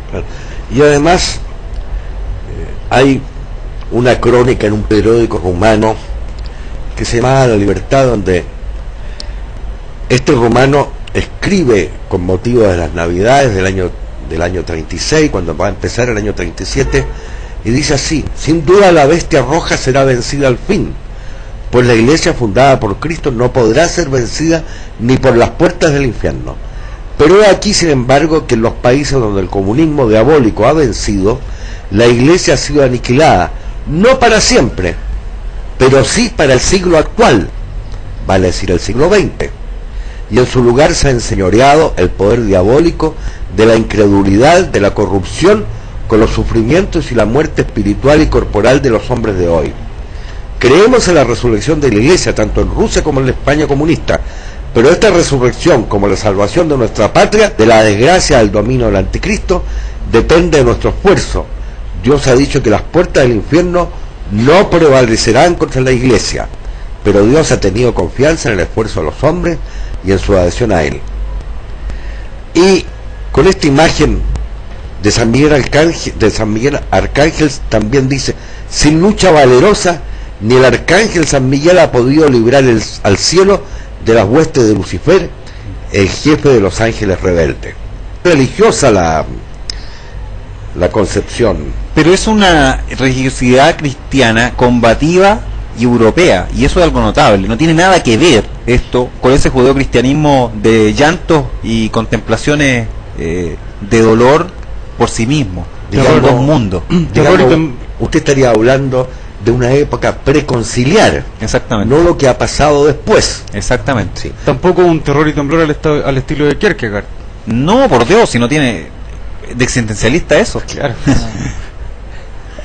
Claro. Y además hay una crónica en un periódico rumano que se llama La Libertad, donde este rumano escribe con motivo de las Navidades del año 36, cuando va a empezar el año 37, y dice así: sin duda la bestia roja será vencida al fin, pues la iglesia fundada por Cristo no podrá ser vencida ni por las puertas del infierno. Pero he aquí, sin embargo, que en los países donde el comunismo diabólico ha vencido, la iglesia ha sido aniquilada, no para siempre, pero sí para el siglo actual, vale decir el siglo XX, y en su lugar se ha enseñoreado el poder diabólico de la incredulidad, de la corrupción, con los sufrimientos y la muerte espiritual y corporal de los hombres de hoy. Creemos en la resurrección de la iglesia, tanto en Rusia como en la España comunista, pero esta resurrección, como la salvación de nuestra patria de la desgracia del dominio del anticristo, depende de nuestro esfuerzo. Dios ha dicho que las puertas del infierno no prevalecerán contra la iglesia, pero Dios ha tenido confianza en el esfuerzo de los hombres y en su adhesión a él. Y con esta imagen de San Miguel Arcángel también dice: sin lucha valerosa, ni el arcángel San Miguel ha podido librar al cielo de las huestes de Lucifer, el jefe de los ángeles rebeldes. Religiosa la concepción, pero es una religiosidad cristiana combativa y europea, y eso es algo notable. No tiene nada que ver esto con ese judeocristianismo de llantos y contemplaciones de dolor por sí mismo, digamos, dos mundos. Digamos, usted estaría hablando de una época preconciliar, exactamente, no lo que ha pasado después. Exactamente, sí. Tampoco un terror y temblor al estilo de Kierkegaard. No, por Dios, si no tiene de existencialista eso. Claro.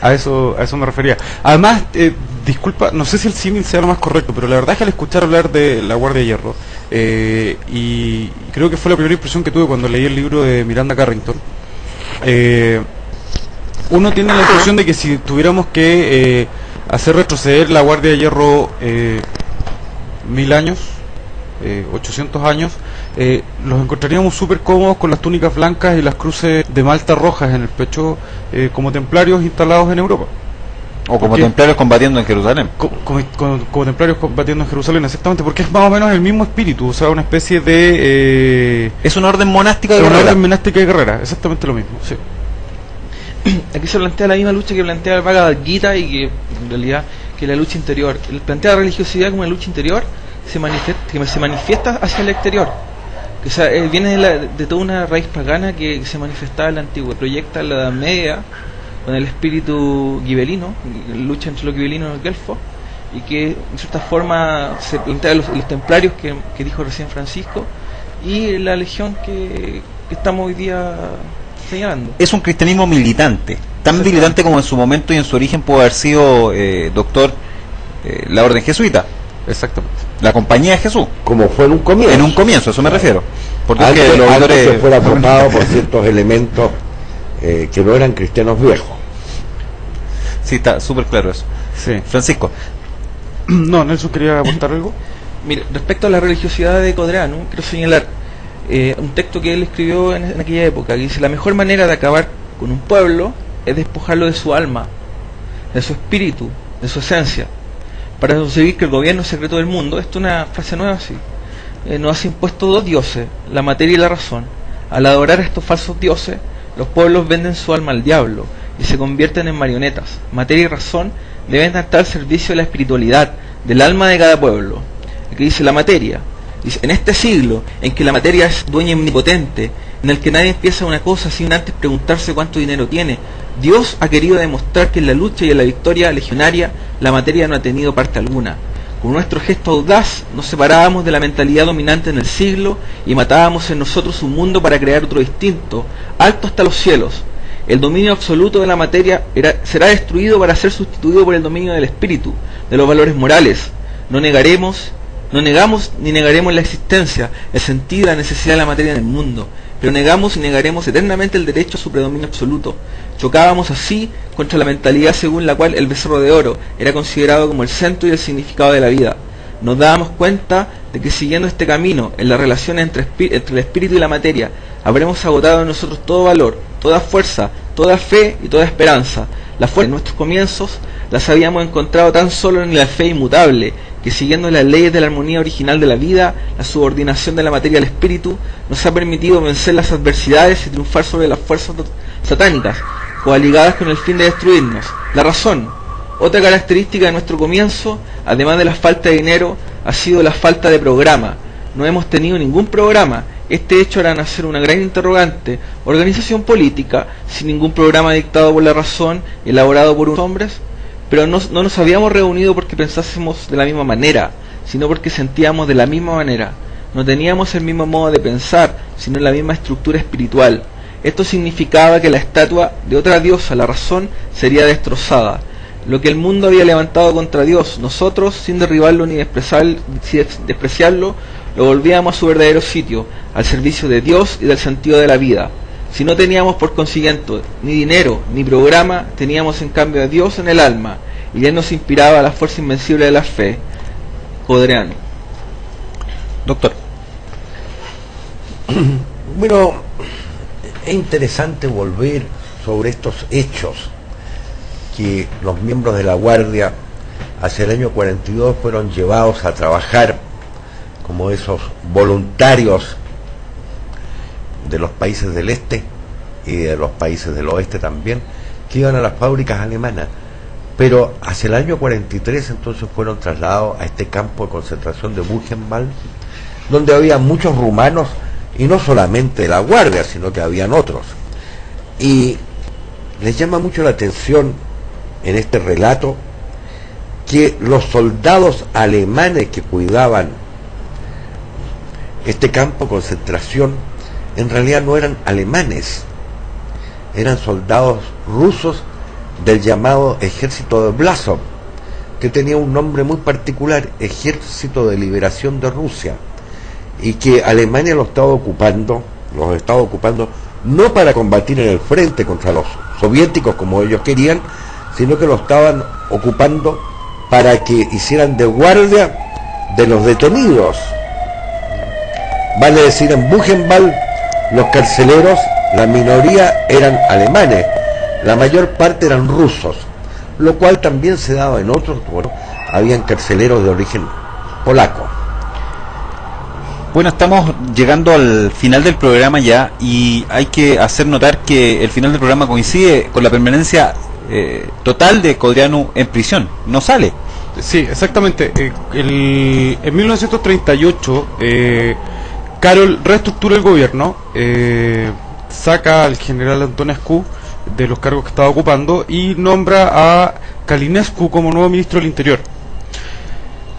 A eso me refería. Además, disculpa, no sé si el símil sea lo más correcto, pero la verdad es que al escuchar hablar de la Guardia de Hierro, y creo que fue la primera impresión que tuve cuando leí el libro de Miranda Carrington, uno tiene la impresión de que si tuviéramos que hacer retroceder la Guardia de Hierro 1000 años, 800 años, los encontraríamos súper cómodos con las túnicas blancas y las cruces de malta rojas en el pecho, como templarios instalados en Europa. O como templarios combatiendo en Jerusalén. Como templarios combatiendo en Jerusalén, exactamente, porque es más o menos el mismo espíritu, o sea, una especie de... es una orden monástica de guerrera. Una orden monástica de guerrera, exactamente lo mismo, sí. Aquí se plantea la misma lucha que plantea el Bhagavad Gita, y que en realidad que la lucha interior. Él plantea la religiosidad como una lucha interior que se manifiesta hacia el exterior. O sea, viene de toda una raíz pagana que se manifestaba en la antigua, proyecta en la Edad Media con el espíritu gibelino, lucha entre los gibelinos y los guelfos, y que en cierta forma se plantea los templarios que dijo recién Francisco, y la legión que estamos hoy día señalando. Es un cristianismo militante, tan militante como en su momento y en su origen pudo haber sido, doctor, la orden jesuita. Exactamente. La compañía de Jesús. Como fue en un comienzo. En un comienzo, a eso me refiero. Porque antes, es que antes que fuera formado por ciertos elementos que no eran cristianos viejos. Sí, está súper claro eso. Sí. Francisco. No, Nelson quería aportar algo. Mire, respecto a la religiosidad de Codrano, quiero señalar un texto que él escribió en aquella época, que dice: la mejor manera de acabar con un pueblo es despojarlo de su alma, de su espíritu, de su esencia, para conseguir que el gobierno secreto del mundo, esto es una frase nueva, sí, nos ha impuesto dos dioses, la materia y la razón. Al adorar a estos falsos dioses, los pueblos venden su alma al diablo y se convierten en marionetas. Materia y razón deben estar al servicio de la espiritualidad, del alma de cada pueblo. Aquí dice la materia. Dice: en este siglo en que la materia es dueña omnipotente, en el que nadie empieza una cosa sin antes preguntarse cuánto dinero tiene, Dios ha querido demostrar que en la lucha y en la victoria legionaria la materia no ha tenido parte alguna. Con nuestro gesto audaz nos separábamos de la mentalidad dominante en el siglo y matábamos en nosotros un mundo para crear otro distinto, alto hasta los cielos. El dominio absoluto de la materia será destruido para ser sustituido por el dominio del espíritu, de los valores morales. No negamos ni negaremos la existencia, el sentido y la necesidad de la materia en el mundo, pero negamos y negaremos eternamente el derecho a su predominio absoluto. Chocábamos así contra la mentalidad según la cual el becerro de oro era considerado como el centro y el significado de la vida. Nos dábamos cuenta de que siguiendo este camino, en la relación entre el espíritu y la materia, habremos agotado en nosotros todo valor, toda fuerza, toda fe y toda esperanza. La fuerza de nuestros comienzos las habíamos encontrado tan solo en la fe inmutable, que siguiendo las leyes de la armonía original de la vida, la subordinación de la materia al espíritu, nos ha permitido vencer las adversidades y triunfar sobre las fuerzas satánicas, coaligadas con el fin de destruirnos. La razón, otra característica de nuestro comienzo, además de la falta de dinero, ha sido la falta de programa. No hemos tenido ningún programa. Este hecho hará nacer una gran interrogante: organización política, sin ningún programa dictado por la razón, elaborado por unos hombres. Pero no nos habíamos reunido porque pensásemos de la misma manera, sino porque sentíamos de la misma manera. No teníamos el mismo modo de pensar, sino la misma estructura espiritual. Esto significaba que la estatua de otra diosa, la razón, sería destrozada. Lo que el mundo había levantado contra Dios, nosotros, sin derribarlo ni despreciarlo, lo volvíamos a su verdadero sitio, al servicio de Dios y del sentido de la vida. Si no teníamos por consiguiente ni dinero ni programa, teníamos en cambio a Dios en el alma, y Él nos inspiraba la fuerza invencible de la fe. Codreanu. Doctor. Bueno, es interesante volver sobre estos hechos, que los miembros de la Guardia hacia el año 42 fueron llevados a trabajar como esos voluntarios de los países del este y de los países del oeste también, que iban a las fábricas alemanas, pero hacia el año 43 entonces fueron trasladados a este campo de concentración de Buchenwald, donde había muchos rumanos, y no solamente de la Guardia, sino que habían otros. Y les llama mucho la atención en este relato que los soldados alemanes que cuidaban este campo de concentración en realidad no eran alemanes, eran soldados rusos del llamado Ejército de Blasov, que tenía un nombre muy particular, Ejército de Liberación de Rusia, y que Alemania los estaba ocupando no para combatir en el frente contra los soviéticos como ellos querían, sino que lo estaban ocupando para que hicieran de guardia de los detenidos. Vale decir, en Buchenwald los carceleros, la minoría eran alemanes, la mayor parte eran rusos, lo cual también se daba en otros, habían carceleros de origen polaco. Bueno, estamos llegando al final del programa ya, y hay que hacer notar que el final del programa coincide con la permanencia total de Codreanu en prisión. No sale. Sí, exactamente. En 1938 Karol reestructura el gobierno, saca al general Antonescu de los cargos que estaba ocupando y nombra a Călinescu como nuevo ministro del Interior.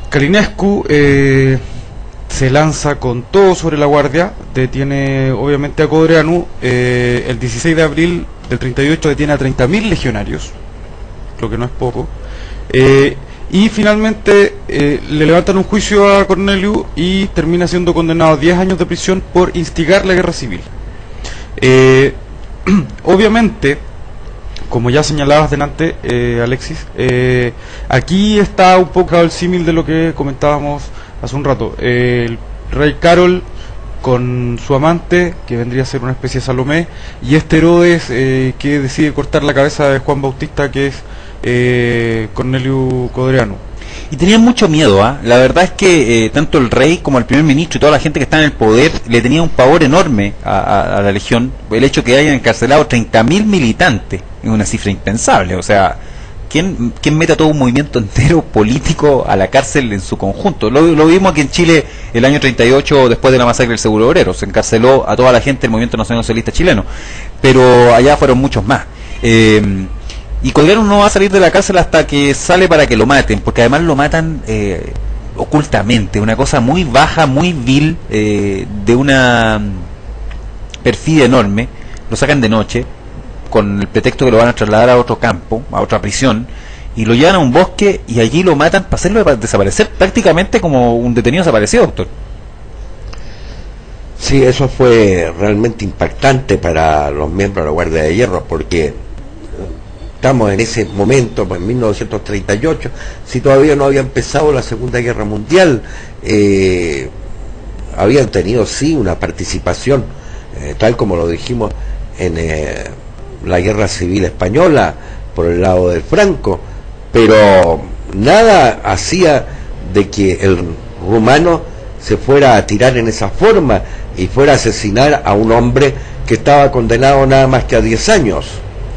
Călinescu se lanza con todo sobre la Guardia, detiene obviamente a Codreanu, el 16 de abril del 38 detiene a 30.000 legionarios, lo que no es poco, y finalmente le levantan un juicio a Corneliu y termina siendo condenado a 10 años de prisión por instigar la guerra civil. Obviamente, como ya señalabas delante, Alexis, aquí está un poco el símil de lo que comentábamos hace un rato. El rey Karol con su amante, que vendría a ser una especie de Salomé, y este Herodes que decide cortar la cabeza de Juan Bautista, que es Corneliu Codreanu. Y tenían mucho miedo, ¿ah? La verdad es que tanto el rey como el primer ministro y toda la gente que está en el poder le tenía un pavor enorme a la legión. El hecho que hayan encarcelado 30.000 militantes es una cifra impensable. O sea, ¿quién mete a todo un movimiento entero político a la cárcel en su conjunto? Lo vimos aquí en Chile el año 38, después de la masacre del Seguro Obrero. Se encarceló a toda la gente del movimiento nacional socialista chileno, pero allá fueron muchos más. Y Codreanu no va a salir de la cárcel hasta que sale para que lo maten, porque además lo matan ocultamente, una cosa muy baja, muy vil, de una perfidia enorme. Lo sacan de noche, con el pretexto que lo van a trasladar a otro campo, a otra prisión, y lo llevan a un bosque y allí lo matan para hacerlo desaparecer, prácticamente como un detenido desaparecido, doctor. Sí, eso fue realmente impactante para los miembros de la Guardia de Hierro, porque estamos en ese momento, pues en 1938, si todavía no había empezado la Segunda Guerra Mundial, habían tenido sí una participación, tal como lo dijimos, en la guerra civil española por el lado de Franco, pero nada hacía de que el rumano se fuera a tirar en esa forma y fuera a asesinar a un hombre que estaba condenado nada más que a 10 años.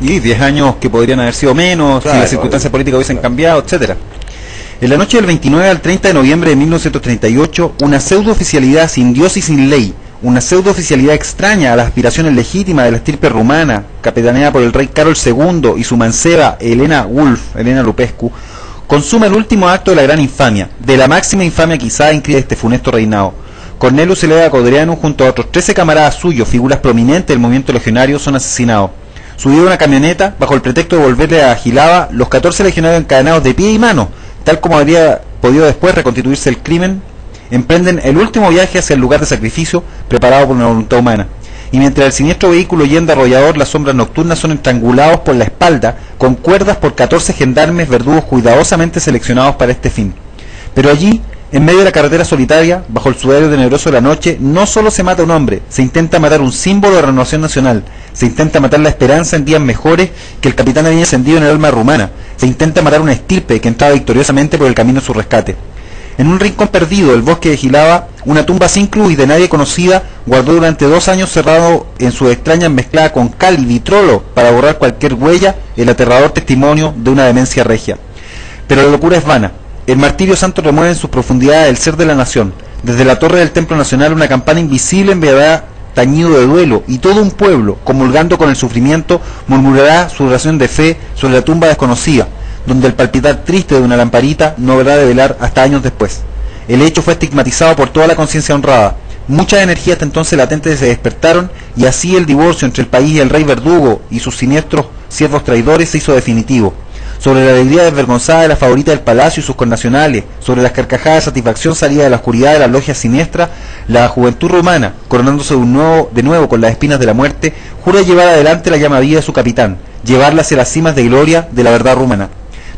Y 10 años que podrían haber sido menos, Claro, si las circunstancias políticas hubiesen cambiado, etcétera. En la noche del 29 al 30 de noviembre de 1938, una pseudo-oficialidad sin Dios y sin ley, una pseudo-oficialidad extraña a las aspiraciones legítimas de la estirpe rumana, capitaneada por el rey Carol II y su manceba Elena Lupescu, consume el último acto de la gran infamia, de la máxima infamia quizá inscrita este funesto reinado. Cornelius Zelaya Codreanu, junto a otros 13 camaradas suyos, figuras prominentes del movimiento legionario, son asesinados. Subido a una camioneta, bajo el pretexto de volverle a Jilava, los 14 legionarios encadenados de pie y mano, tal como habría podido después reconstituirse el crimen, emprenden el último viaje hacia el lugar de sacrificio preparado por una voluntad humana. Y mientras el siniestro vehículo yende arrollador, las sombras nocturnas son estrangulados por la espalda con cuerdas por 14 gendarmes verdugos cuidadosamente seleccionados para este fin. Pero allí, en medio de la carretera solitaria, bajo el sudario tenebroso de la noche, no solo se mata un hombre, se intenta matar un símbolo de renovación nacional, se intenta matar la esperanza en días mejores que el capitán había encendido en el alma rumana, se intenta matar una estirpe que entraba victoriosamente por el camino de su rescate. En un rincón perdido del bosque de Jilava, una tumba sin cruz y de nadie conocida guardó durante 2 años cerrado en su extraña mezclada con cal y vitrolo para borrar cualquier huella el aterrador testimonio de una demencia regia. Pero la locura es vana. El martirio santo remueve en sus profundidades el ser de la nación. Desde la torre del Templo Nacional una campana invisible enviará tañido de duelo, y todo un pueblo, comulgando con el sufrimiento, murmurará su oración de fe sobre la tumba desconocida, donde el palpitar triste de una lamparita no habrá de velar hasta años después. El hecho fue estigmatizado por toda la conciencia honrada. Muchas energías hasta entonces latentes se despertaron, y así el divorcio entre el país y el rey verdugo y sus siniestros siervos traidores se hizo definitivo. Sobre la alegría desvergonzada de la favorita del palacio y sus connacionales, sobre las carcajadas de satisfacción salida de la oscuridad de las logias siniestras, la juventud romana, coronándose de nuevo con las espinas de la muerte, jura llevar adelante la llama viva de su capitán, llevarla hacia las cimas de gloria de la verdad rumana.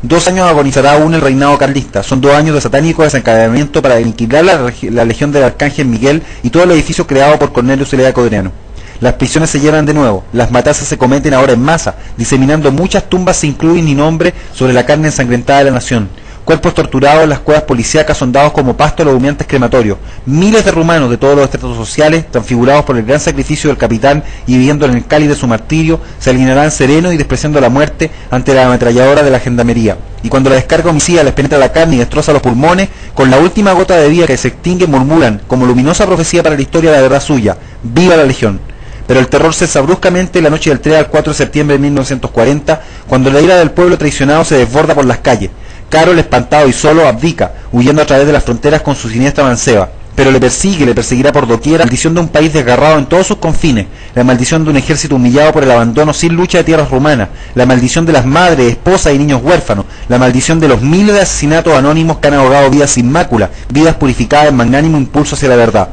2 años agonizará aún el reinado carlista. Son 2 años de satánico desencadenamiento para aniquilar la legión del arcángel Miguel y todo el edificio creado por Cornelius Zelaya Codreanu. Las prisiones se llenan de nuevo, las matanzas se cometen ahora en masa, diseminando muchas tumbas sin cruz ni nombre sobre la carne ensangrentada de la nación. Cuerpos torturados en las cuevas policíacas son dados como pasto a los humeantes crematorios. Miles de rumanos de todos los estratos sociales, transfigurados por el gran sacrificio del capitán y viviendo en el cáliz de su martirio, se alinearán serenos y despreciando la muerte ante la ametralladora de la gendarmería. Y cuando la descarga homicida les penetra la carne y destroza los pulmones, con la última gota de vida que se extingue murmuran, como luminosa profecía para la historia de la verdad suya: ¡viva la Legión! Pero el terror cesa bruscamente la noche del 3 al 4 de septiembre de 1940, cuando la ira del pueblo traicionado se desborda por las calles. Carol, espantado y solo, abdica, huyendo a través de las fronteras con su siniestra manceba. Pero le perseguirá por doquier la maldición de un país desgarrado en todos sus confines, la maldición de un ejército humillado por el abandono sin lucha de tierras rumanas, la maldición de las madres, esposas y niños huérfanos, la maldición de los miles de asesinatos anónimos que han ahogado vidas sin mácula, vidas purificadas en magnánimo impulso hacia la verdad.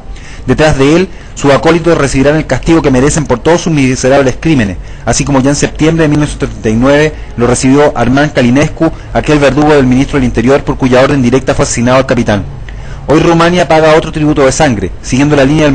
Detrás de él, sus acólitos recibirán el castigo que merecen por todos sus miserables crímenes, así como ya en septiembre de 1939 lo recibió Armand Calinescu, aquel verdugo del ministro del Interior por cuya orden directa fue asesinado el capitán. Hoy Rumania paga otro tributo de sangre, siguiendo la línea del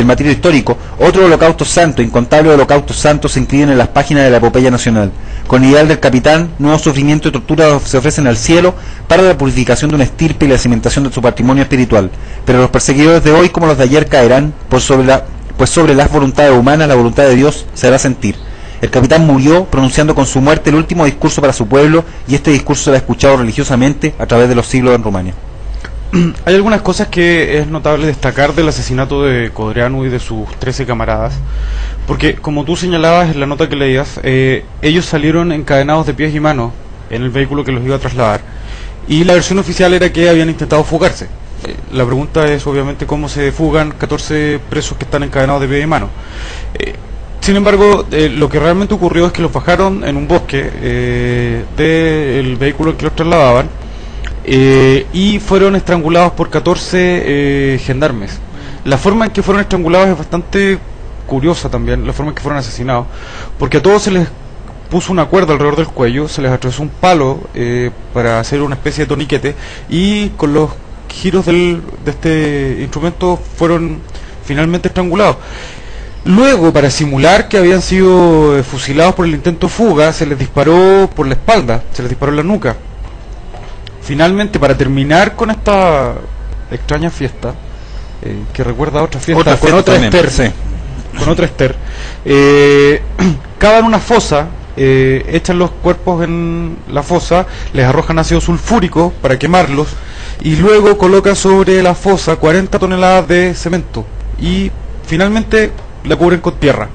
martirio histórico. Otro holocausto santo, incontables holocaustos santos se inscriben en las páginas de la epopeya nacional. Con el ideal del capitán, nuevos sufrimientos y torturas se ofrecen al cielo para la purificación de una estirpe y la cimentación de su patrimonio espiritual. Pero los perseguidores de hoy como los de ayer caerán, pues sobre las voluntades humanas la voluntad de Dios se hará sentir. El capitán murió pronunciando con su muerte el último discurso para su pueblo, y este discurso será escuchado religiosamente a través de los siglos en Rumania. Hay algunas cosas que es notable destacar del asesinato de Codreanu y de sus 13 camaradas, porque como tú señalabas en la nota que leías, ellos salieron encadenados de pies y manos en el vehículo que los iba a trasladar, y la versión oficial era que habían intentado fugarse. La pregunta es obviamente cómo se fugan 14 presos que están encadenados de pies y manos. Sin embargo, lo que realmente ocurrió es que los bajaron en un bosque del vehículo en que los trasladaban, y fueron estrangulados por 14 gendarmes. La forma en que fueron estrangulados es bastante curiosa también, la forma en que fueron asesinados, porque a todos se les puso una cuerda alrededor del cuello, se les atravesó un palo para hacer una especie de torniquete, y con los giros de este instrumento fueron finalmente estrangulados. Luego, para simular que habían sido fusilados por el intento de fuga, se les disparó por la espalda, se les disparó en la nuca. Finalmente, para terminar con esta extraña fiesta, que recuerda a otra fiesta, con otra Esther, sí. con otra Esther, cavan una fosa, echan los cuerpos en la fosa, les arrojan ácido sulfúrico para quemarlos, y luego colocan sobre la fosa 40 toneladas de cemento, y finalmente la cubren con tierra.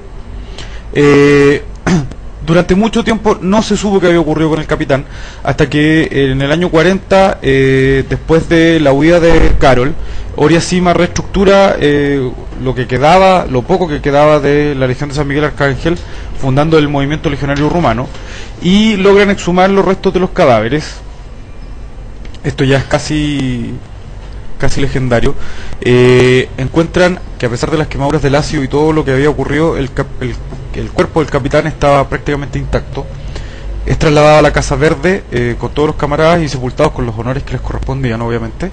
Durante mucho tiempo no se supo qué había ocurrido con el capitán, hasta que en el año 40, después de la huida de Carol, Oria Sima reestructura lo poco que quedaba de la Legión de San Miguel Arcángel, fundando el movimiento legionario rumano, y logran exhumar los restos de los cadáveres. Esto ya es casi legendario. Encuentran que, a pesar de las quemaduras del ácido y todo lo que había ocurrido, el cuerpo del capitán estaba prácticamente intacto. Es trasladado a la Casa Verde con todos los camaradas y sepultados con los honores que les correspondían, obviamente.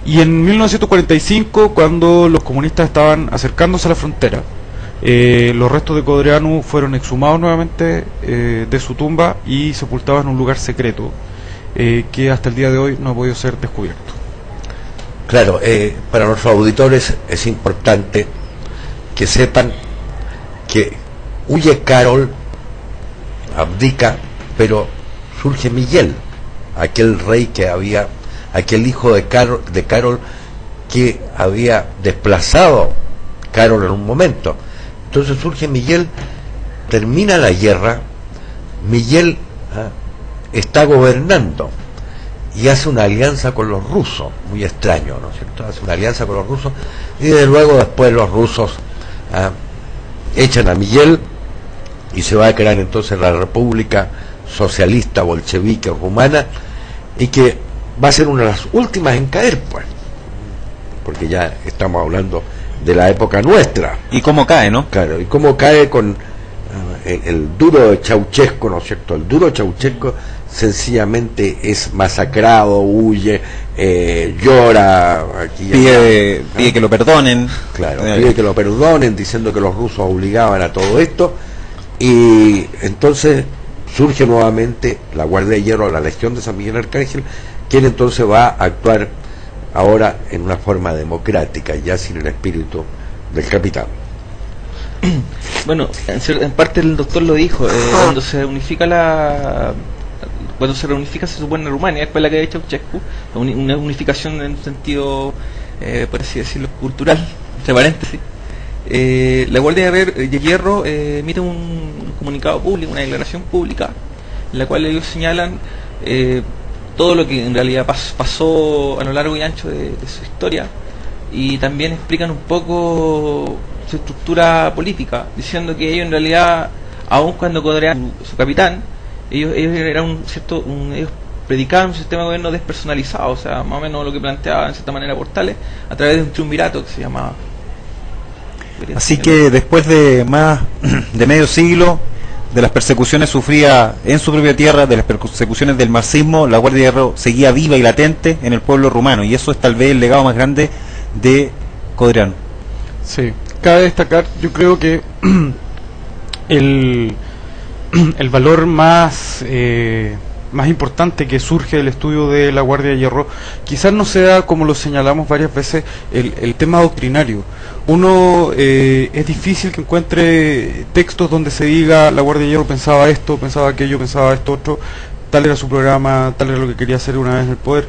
Y en 1945, cuando los comunistas estaban acercándose a la frontera, los restos de Codreanu fueron exhumados nuevamente de su tumba y sepultados en un lugar secreto que hasta el día de hoy no ha podido ser descubierto. Claro, para nuestros auditores es importante que sepan que huye Carol, abdica, pero surge Miguel, aquel rey que había, aquel hijo de Carol que había desplazado Carol en un momento. Entonces surge Miguel, termina la guerra, Miguel está gobernando y hace una alianza con los rusos, muy extraño, ¿no es cierto? Hace una alianza con los rusos y desde luego después los rusos echan a Miguel y se va a crear entonces la República Socialista Bolchevique Rumana, y que va a ser una de las últimas en caer, pues, porque ya estamos hablando de la época nuestra. ¿Y cómo cae, no? Claro, y cómo cae con el duro de Ceausescu, ¿no es cierto? El duro Ceausescu sencillamente es masacrado, huye, llora, aquí pide que lo perdonen. Claro, pide que lo perdonen, diciendo que los rusos obligaban a todo esto, y entonces surge nuevamente la Guardia de Hierro, la Legión de San Miguel Arcángel, quien entonces va a actuar ahora en una forma democrática, ya sin el espíritu del capitán. Bueno, en parte el doctor lo dijo, cuando se reunifica se supone Rumania, después la que ha hecho Ceausescu, una unificación en un sentido, por así decirlo, cultural, entre paréntesis. La Guardia de Hierro emite un comunicado público, una declaración pública, en la cual ellos señalan todo lo que en realidad pasó a lo largo y ancho de su historia, y también explican un poco su estructura política, diciendo que ellos en realidad, aun cuando Codreanu, su capitán, ellos eran ellos predicaban un sistema de gobierno despersonalizado, o sea, más o menos lo que planteaba en cierta manera Portales, a través de un triunvirato que se llamaba. Así que después de más de medio siglo de las persecuciones sufridas en su propia tierra, de las persecuciones del marxismo, la Guardia de Hierro seguía viva y latente en el pueblo rumano, y eso es tal vez el legado más grande de Codreanu. Sí, cabe destacar, yo creo que el valor más importante que surge del estudio de la Guardia de Hierro quizás no sea, como lo señalamos varias veces, el tema doctrinario. Uno es difícil que encuentre textos donde se diga la Guardia de Hierro pensaba esto, pensaba aquello, pensaba esto otro, tal era su programa, tal era lo que quería hacer una vez en el poder,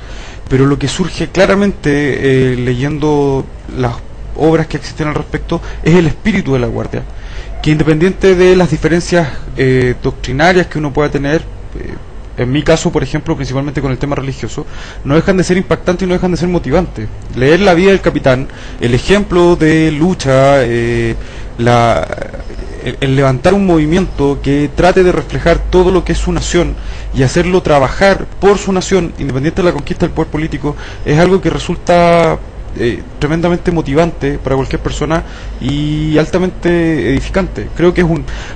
pero lo que surge claramente leyendo las obras que existen al respecto es el espíritu de la Guardia, que independiente de las diferencias doctrinarias que uno pueda tener, en mi caso, por ejemplo, principalmente con el tema religioso, no dejan de ser impactantes y no dejan de ser motivantes. Leer la vida del capitán, el ejemplo de lucha, el levantar un movimiento que trate de reflejar todo lo que es su nación y hacerlo trabajar por su nación, independiente de la conquista del poder político, es algo que resulta tremendamente motivante para cualquier persona y altamente edificante. Creo que es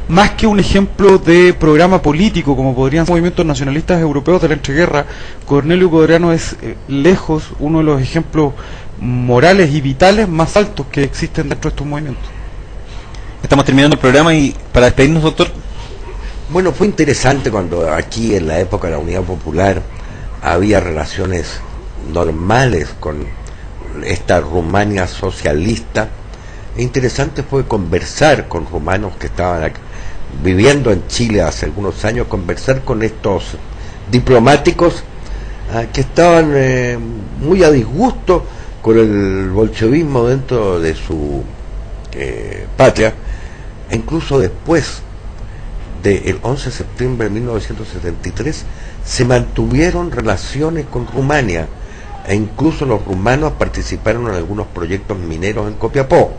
más que un ejemplo de programa político como podrían ser movimientos nacionalistas europeos de la entreguerra, Cornelio Codreanu es lejos uno de los ejemplos morales y vitales más altos que existen dentro de estos movimientos. Estamos terminando el programa y para despedirnos, doctor. Bueno, fue interesante cuando aquí en la época de la Unidad Popular había relaciones normales con esta Rumania socialista. Interesante fue conversar con rumanos que estaban viviendo en Chile hace algunos años, conversar con estos diplomáticos que estaban muy a disgusto con el bolchevismo dentro de su patria, e incluso después del 11 de septiembre de 1973 se mantuvieron relaciones con Rumania, e incluso los rumanos participaron en algunos proyectos mineros en Copiapó.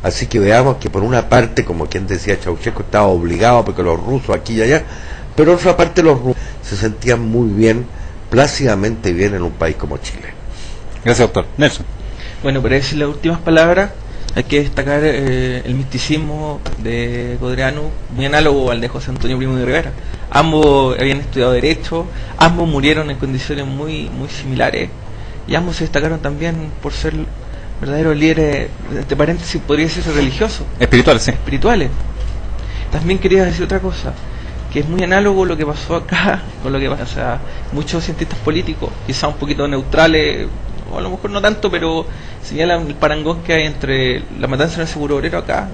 Así que veamos que por una parte, como quien decía, Ceausescu estaba obligado porque los rusos aquí y allá, pero por otra parte los rusos se sentían muy bien, plácidamente bien en un país como Chile. Gracias, doctor. Nelson. Bueno, para decir las últimas palabras, hay que destacar el misticismo de Codreanu, muy análogo al de José Antonio Primo de Rivera. Ambos habían estudiado Derecho, ambos murieron en condiciones muy similares, y ambos se destacaron también por ser verdaderos líderes, entre paréntesis, podría decirse religiosos. Espirituales, sí. Espirituales. También quería decir otra cosa, que es muy análogo lo que pasó acá con lo que pasa. O sea, muchos cientistas políticos, quizá un poquito neutrales, o a lo mejor no tanto, pero señalan el parangón que hay entre la matanza en el seguro obrero acá,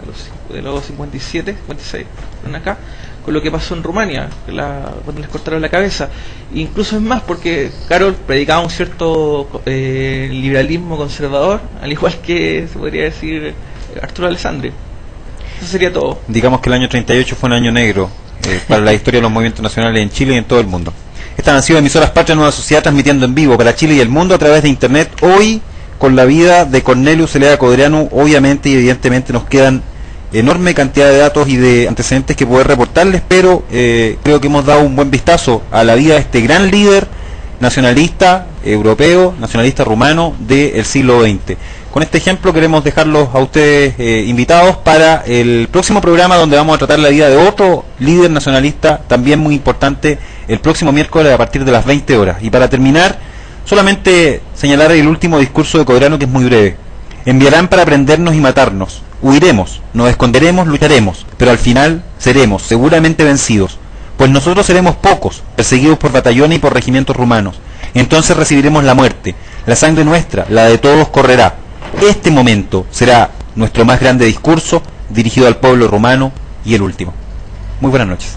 de los 57, 56, acá, con lo que pasó en Rumania, cuando les cortaron la cabeza. Incluso es más, porque Karol predicaba un cierto liberalismo conservador, al igual que se podría decir Arturo Alessandri. Eso sería todo. Digamos que el año 38 fue un año negro para la historia de los movimientos nacionales en Chile y en todo el mundo. Estas han sido emisoras Patria Nueva Sociedad, transmitiendo en vivo para Chile y el mundo a través de internet. Hoy, con la vida de Corneliu Zelaya Codreanu, obviamente y evidentemente nos quedan enorme cantidad de datos y de antecedentes que poder reportarles, pero creo que hemos dado un buen vistazo a la vida de este gran líder nacionalista europeo, nacionalista rumano del siglo XX. Con este ejemplo queremos dejarlos a ustedes invitados para el próximo programa, donde vamos a tratar la vida de otro líder nacionalista también muy importante, el próximo miércoles a partir de las 20 horas. Y para terminar, solamente señalar el último discurso de Codreanu, que es muy breve. Enviarán para prendernos y matarnos. Huiremos, nos esconderemos, lucharemos, pero al final seremos seguramente vencidos, pues nosotros seremos pocos, perseguidos por batallones y por regimientos rumanos. Entonces recibiremos la muerte, la sangre nuestra, la de todos correrá. Este momento será nuestro más grande discurso dirigido al pueblo rumano y el último. Muy buenas noches.